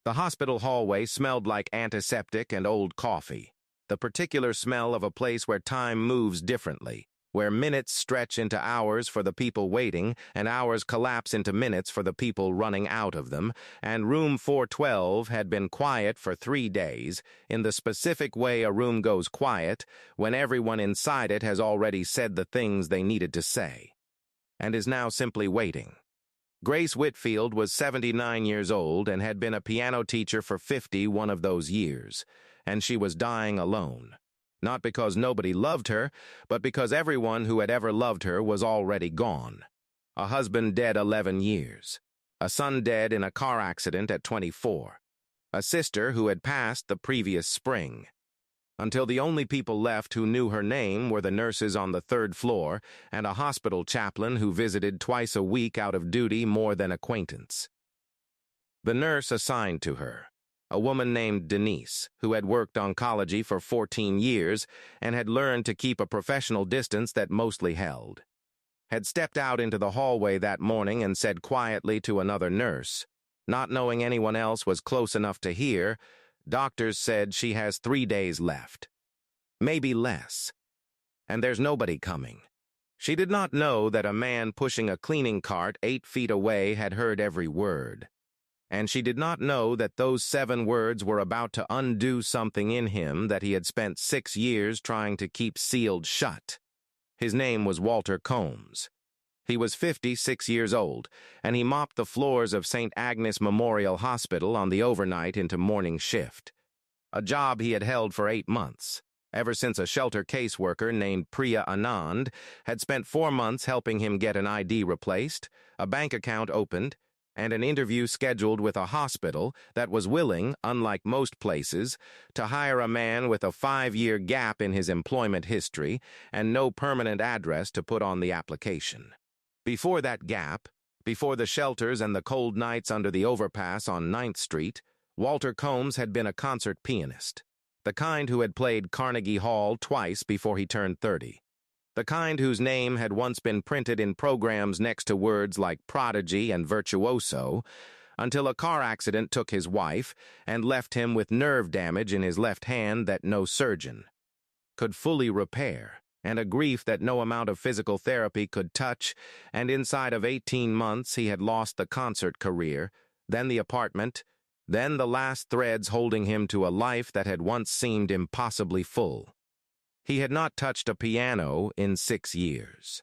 The hospital hallway smelled like antiseptic and old coffee, the particular smell of a place where time moves differently, where minutes stretch into hours for the people waiting and hours collapse into minutes for the people running out of them, and room 412 had been quiet for 3 days, in the specific way a room goes quiet when everyone inside it has already said the things they needed to say, and is now simply waiting. Grace Whitfield was 79 years old and had been a piano teacher for 51 of those years, and she was dying alone. Not because nobody loved her, but because everyone who had ever loved her was already gone. A husband dead 11 years. A son dead in a car accident at 24. A sister who had passed the previous spring. Until the only people left who knew her name were the nurses on the 3rd floor and a hospital chaplain who visited twice a week out of duty more than acquaintance. The nurse assigned to her, a woman named Denise, who had worked oncology for 14 years and had learned to keep a professional distance that mostly held, had stepped out into the hallway that morning and said quietly to another nurse, not knowing anyone else was close enough to hear, "Doctors said she has 3 days left. Maybe less. And there's nobody coming." She did not know that a man pushing a cleaning cart 8 feet away had heard every word. And she did not know that those 7 words were about to undo something in him that he had spent 6 years trying to keep sealed shut. His name was Walter Combs. He was 56 years old, and he mopped the floors of St. Agnes Memorial Hospital on the overnight into morning shift, a job he had held for 8 months, ever since a shelter caseworker named Priya Anand had spent 4 months helping him get an ID replaced, a bank account opened, and an interview scheduled with a hospital that was willing, unlike most places, to hire a man with a 5-year gap in his employment history and no permanent address to put on the application. Before that gap, before the shelters and the cold nights under the overpass on 9th Street, Walter Combs had been a concert pianist, the kind who had played Carnegie Hall twice before he turned 30, the kind whose name had once been printed in programs next to words like prodigy and virtuoso, until a car accident took his wife and left him with nerve damage in his left hand that no surgeon could fully repair, and a grief that no amount of physical therapy could touch, and inside of 18 months he had lost the concert career, then the apartment, then the last threads holding him to a life that had once seemed impossibly full. He had not touched a piano in 6 years.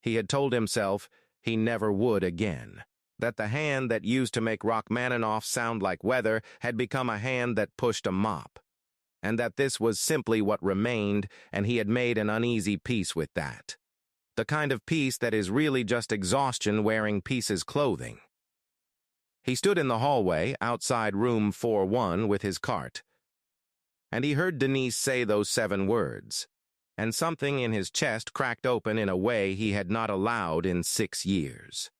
He had told himself he never would again, that the hand that used to make Rachmaninoff sound like weather had become a hand that pushed a mop, and that this was simply what remained, and he had made an uneasy peace with that. The kind of peace that is really just exhaustion wearing pieces clothing. He stood in the hallway outside room 41 with his cart, and he heard Denise say those 7 words, and something in his chest cracked open in a way he had not allowed in 6 years.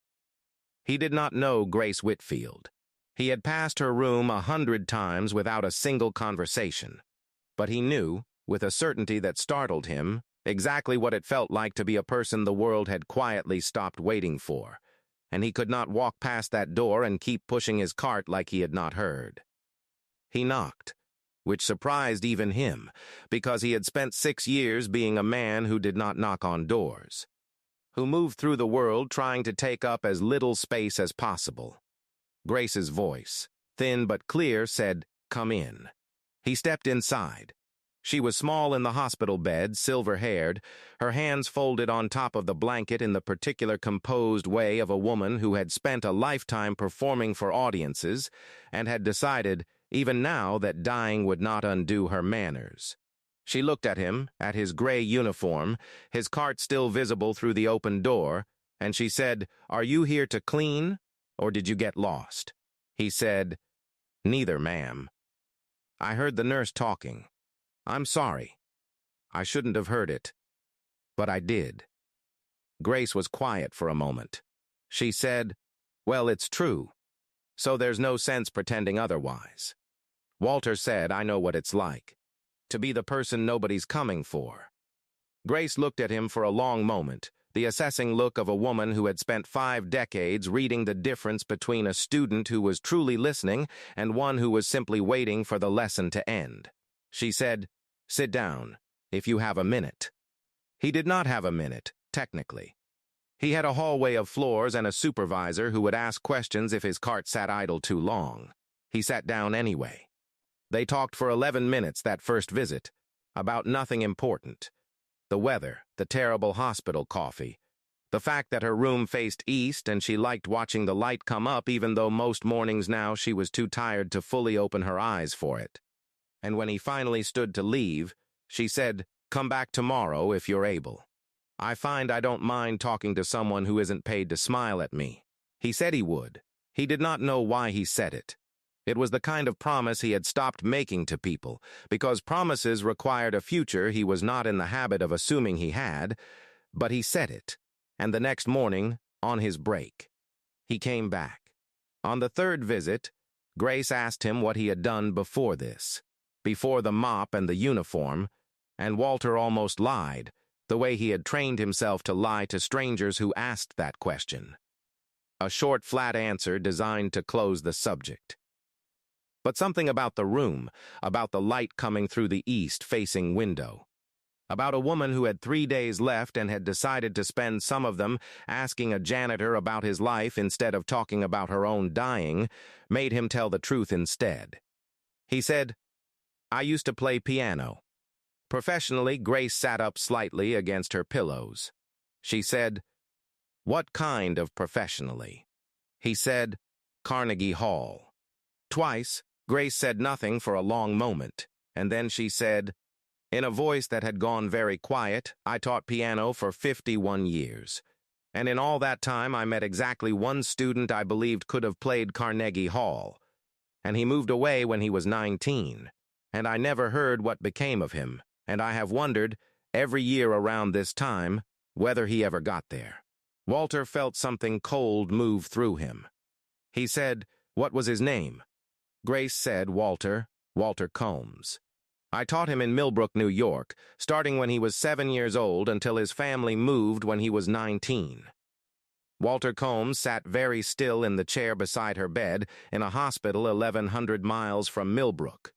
He did not know Grace Whitfield. He had passed her room 100 times without a single conversation. But he knew, with a certainty that startled him, exactly what it felt like to be a person the world had quietly stopped waiting for, and he could not walk past that door and keep pushing his cart like he had not heard. He knocked, which surprised even him, because he had spent 6 years being a man who did not knock on doors, who moved through the world trying to take up as little space as possible. Grace's voice, thin but clear, said, "Come in." He stepped inside. She was small in the hospital bed, silver-haired, her hands folded on top of the blanket in the particular composed way of a woman who had spent a lifetime performing for audiences and had decided, even now, that dying would not undo her manners. She looked at him, at his gray uniform, his cart still visible through the open door, and she said, "Are you here to clean, or did you get lost?" He said, "Neither, ma'am. I heard the nurse talking. I'm sorry. I shouldn't have heard it. But I did." Grace was quiet for a moment. She said, "Well, it's true. So there's no sense pretending otherwise. Walter said, I know what it's like. To be the person nobody's coming for." Grace looked at him for a long moment, the assessing look of a woman who had spent 5 decades reading the difference between a student who was truly listening and one who was simply waiting for the lesson to end. She said, "Sit down, if you have a minute." He did not have a minute, technically. He had a hallway of floors and a supervisor who would ask questions if his cart sat idle too long. He sat down anyway. They talked for 11 minutes that first visit, about nothing important. The weather, the terrible hospital coffee, the fact that her room faced east and she liked watching the light come up even though most mornings now she was too tired to fully open her eyes for it. And when he finally stood to leave, she said, "Come back tomorrow if you're able. I find I don't mind talking to someone who isn't paid to smile at me." He said he would. He did not know why he said it. It was the kind of promise he had stopped making to people, because promises required a future he was not in the habit of assuming he had, but he said it, and the next morning, on his break, he came back. On the third visit, Grace asked him what he had done before this, before the mop and the uniform, and Walter almost lied, the way he had trained himself to lie to strangers who asked that question. A short, flat answer designed to close the subject. But something about the room, about the light coming through the east-facing window, about a woman who had 3 days left and had decided to spend some of them asking a janitor about his life instead of talking about her own dying, made him tell the truth instead. He said, "I used to play piano." Professionally, Grace sat up slightly against her pillows. She said, "What kind of professionally?" He said, "Carnegie Hall." Twice, Grace said nothing for a long moment, and then she said, in a voice that had gone very quiet, "I taught piano for 51 years. And in all that time, I met exactly one student I believed could have played Carnegie Hall. And he moved away when he was 19, and I never heard what became of him, and I have wondered, every year around this time, whether he ever got there." Walter felt something cold move through him. He said, "What was his name?" Grace said, Walter Combs. "I taught him in Millbrook, New York, starting when he was 7 years old until his family moved when he was 19. Walter Combs sat very still in the chair beside her bed in a hospital 1,100 miles from Millbrook.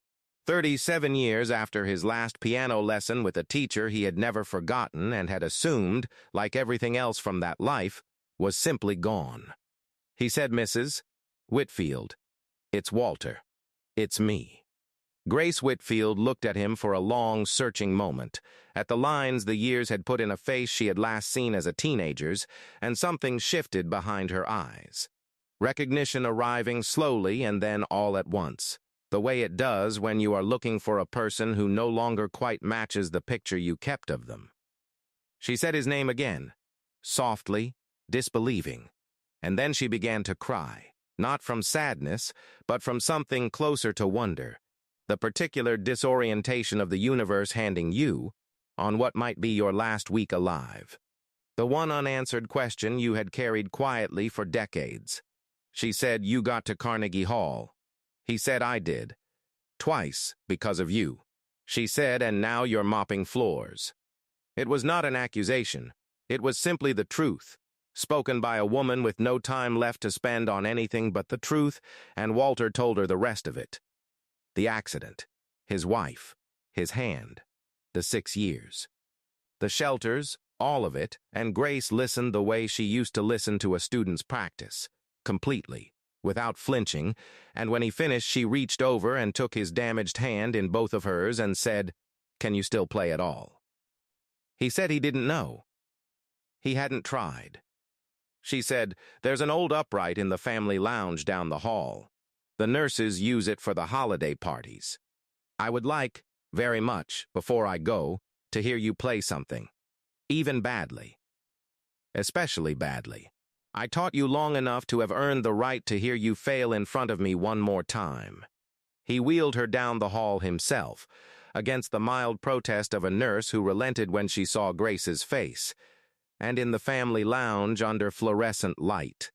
37 years after his last piano lesson with a teacher he had never forgotten and had assumed, like everything else from that life, was simply gone. He said, "Mrs. Whitfield, it's Walter. It's me." Grace Whitfield looked at him for a long, searching moment, at the lines the years had put in a face she had last seen as a teenager's, and something shifted behind her eyes. Recognition arriving slowly and then all at once, the way it does when you are looking for a person who no longer quite matches the picture you kept of them. She said his name again, softly, disbelieving, and then she began to cry. Not from sadness, but from something closer to wonder, the particular disorientation of the universe handing you on what might be your last week alive. The one unanswered question you had carried quietly for decades. She said, "You got to Carnegie Hall." He said, "I did. Twice, because of you." She said, "And now you're mopping floors." It was not an accusation. It was simply the truth, spoken by a woman with no time left to spend on anything but the truth, and Walter told her the rest of it. The accident, his wife, his hand, the 6 years. The shelters, all of it, and Grace listened the way she used to listen to a student's practice, completely, without flinching, and when he finished she reached over and took his damaged hand in both of hers and said, "Can you still play at all?" He said he didn't know. He hadn't tried. She said, "There's an old upright in the family lounge down the hall. The nurses use it for the holiday parties. I would like, very much, before I go, to hear you play something. Even badly. Especially badly. I taught you long enough to have earned the right to hear you fail in front of me one more time." He wheeled her down the hall himself, against the mild protest of a nurse who relented when she saw Grace's face, and in the family lounge under fluorescent light.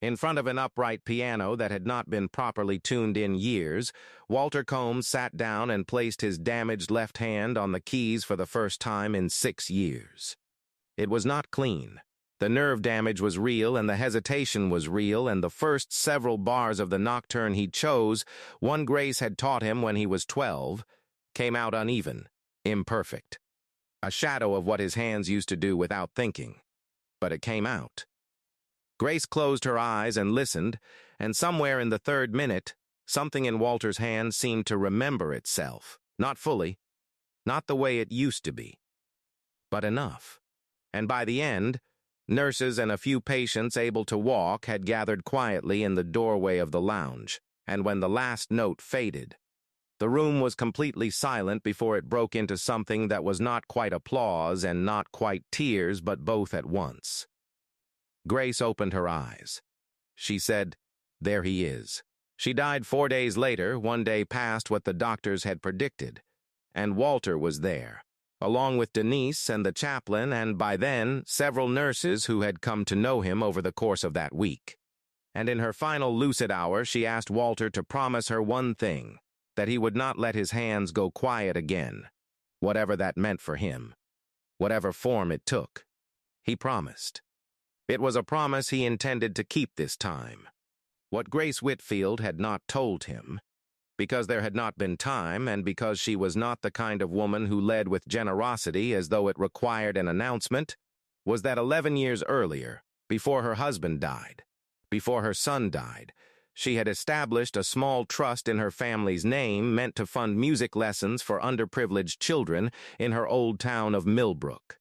In front of an upright piano that had not been properly tuned in years, Walter Combs sat down and placed his damaged left hand on the keys for the first time in 6 years. It was not clean. The nerve damage was real, and the hesitation was real, and the first several bars of the nocturne he chose, one Grace had taught him when he was 12, came out uneven, imperfect. A shadow of what his hands used to do without thinking. But it came out. Grace closed her eyes and listened, and somewhere in the third minute, something in Walter's hand seemed to remember itself. Not fully, not the way it used to be, but enough. And by the end, nurses and a few patients able to walk had gathered quietly in the doorway of the lounge, and when the last note faded, the room was completely silent before it broke into something that was not quite applause and not quite tears, but both at once. Grace opened her eyes. She said, "There he is." She died 4 days later, one day past what the doctors had predicted, and Walter was there, along with Denise and the chaplain, and by then, several nurses who had come to know him over the course of that week. And in her final lucid hour, she asked Walter to promise her one thing, that he would not let his hands go quiet again, whatever that meant for him, whatever form it took. He promised. It was a promise he intended to keep this time. What Grace Whitfield had not told him, because there had not been time and because she was not the kind of woman who led with generosity as though it required an announcement, was that 11 years earlier, before her husband died, before her son died, she had established a small trust in her family's name meant to fund music lessons for underprivileged children in her old town of Millbrook,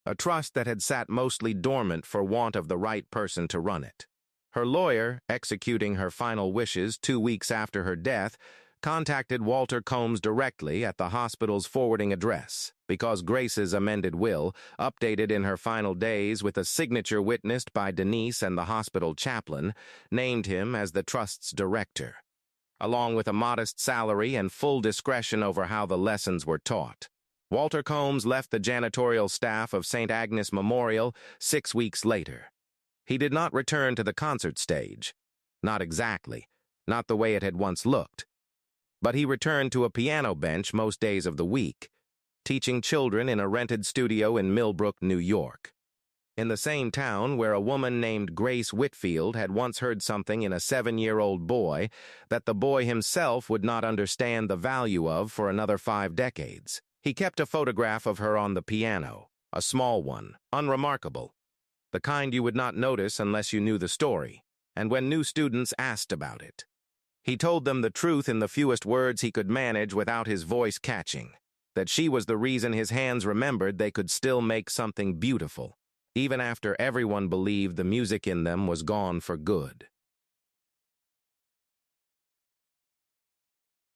a trust that had sat mostly dormant for want of the right person to run it. Her lawyer, executing her final wishes 2 weeks after her death, contacted Walter Combs directly at the hospital's forwarding address because Grace's amended will, updated in her final days with a signature witnessed by Denise and the hospital chaplain, named him as the trust's director, along with a modest salary and full discretion over how the lessons were taught. Walter Combs left the janitorial staff of St. Agnes Memorial 6 weeks later. He did not return to the concert stage. Not exactly, not the way it had once looked. But he returned to a piano bench most days of the week, teaching children in a rented studio in Millbrook, New York. In the same town where a woman named Grace Whitfield had once heard something in a 7-year-old boy that the boy himself would not understand the value of for another 5 decades. He kept a photograph of her on the piano, a small one, unremarkable, the kind you would not notice unless you knew the story, and when new students asked about it. He told them the truth in the fewest words he could manage without his voice catching, that she was the reason his hands remembered they could still make something beautiful, even after everyone believed the music in them was gone for good.